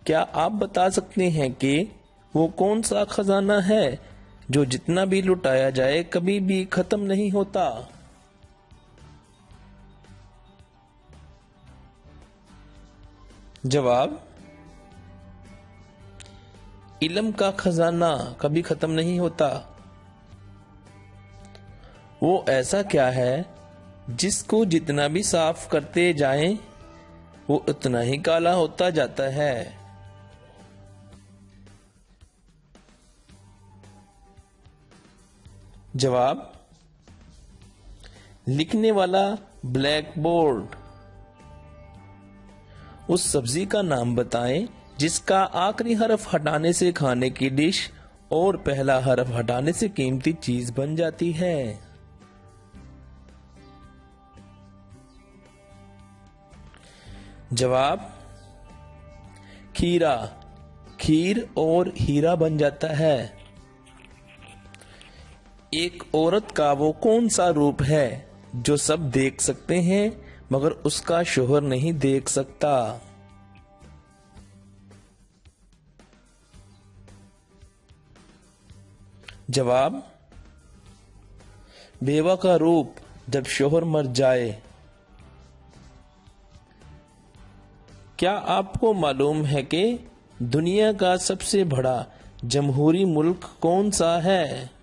क्या आप बता सकते हैं कि वो कौन सा खजाना है जो जितना भी लुटाया जाए कभी भी खत्म नहीं होता? जवाब, इल्म का खजाना कभी खत्म नहीं होता। वो ऐसा क्या है जिसको जितना भी साफ करते जाएं वो उतना ही काला होता जाता है? जवाब, लिखने वाला ब्लैक बोर्ड। उस सब्जी का नाम बताएं जिसका आखिरी हरफ हटाने से खाने की डिश और पहला हरफ हटाने से कीमती चीज बन जाती है। जवाब, खीरा। खीर और हीरा बन जाता है। एक औरत का वो कौन सा रूप है जो सब देख सकते हैं मगर उसका शोहर नहीं देख सकता? जवाब, बेवा का रूप जब शोहर मर जाए। क्या आपको मालूम है कि दुनिया का सबसे बड़ा जमहूरी मुल्क कौन सा है?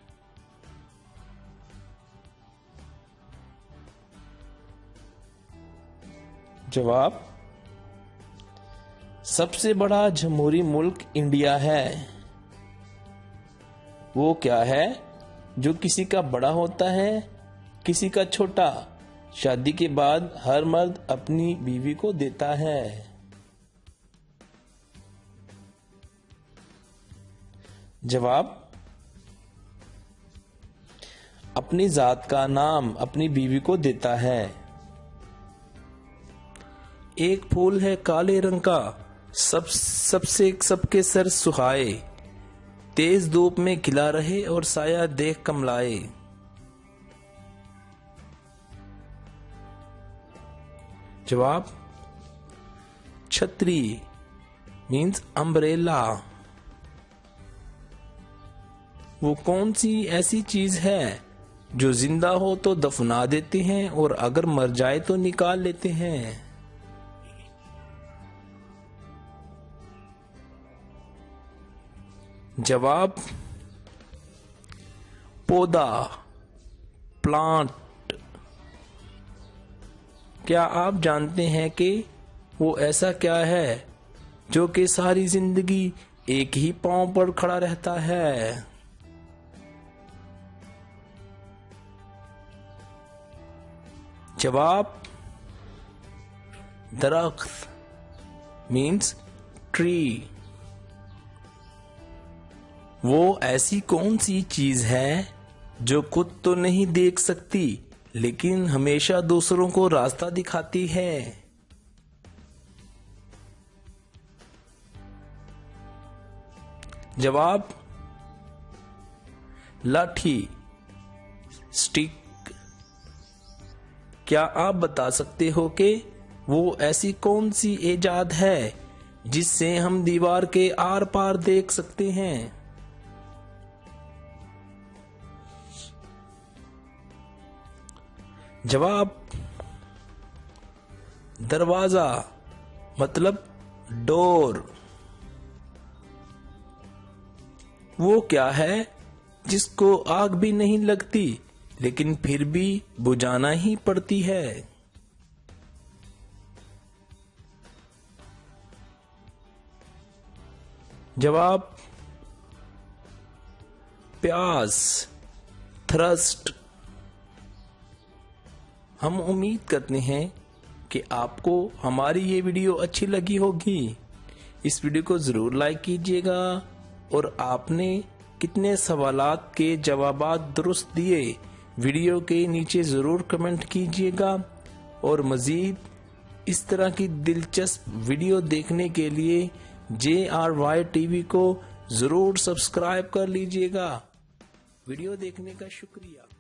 जवाब, सबसे बड़ा जमहूरी मुल्क इंडिया है। वो क्या है जो किसी का बड़ा होता है किसी का छोटा? शादी के बाद हर मर्द अपनी बीवी को देता है। जवाब, अपनी जात का नाम अपनी बीवी को देता है। एक फूल है काले रंग का, सबसे सबके सर सुहाए, तेज धूप में खिला रहे और साया देख कमलाए। जवाब, छतरी मीन्स अम्ब्रेला। वो कौन सी ऐसी चीज है जो जिंदा हो तो दफना देते हैं और अगर मर जाए तो निकाल लेते हैं? जवाब, पौधा, प्लांट। क्या आप जानते हैं कि वो ऐसा क्या है जो कि सारी जिंदगी एक ही पांव पर खड़ा रहता है? जवाब, दरख्त मीन्स ट्री। वो ऐसी कौन सी चीज है जो खुद तो नहीं देख सकती लेकिन हमेशा दूसरों को रास्ता दिखाती है? जवाब, लाठी, स्टिक। क्या आप बता सकते हो कि वो ऐसी कौन सी इजाद है जिससे हम दीवार के आर पार देख सकते हैं? जवाब, दरवाजा मतलब डोर। वो क्या है जिसको आग भी नहीं लगती लेकिन फिर भी बुझाना ही पड़ती है? जवाब, प्यास, थ्रस्ट। हम उम्मीद करते हैं कि आपको हमारी ये वीडियो अच्छी लगी होगी। इस वीडियो को जरूर लाइक कीजिएगा और आपने कितने सवालात के जवाबात दुरुस्त दिए वीडियो के नीचे जरूर कमेंट कीजिएगा और मजीद इस तरह की दिलचस्प वीडियो देखने के लिए JRY TV को जरूर सब्सक्राइब कर लीजिएगा। वीडियो देखने का शुक्रिया।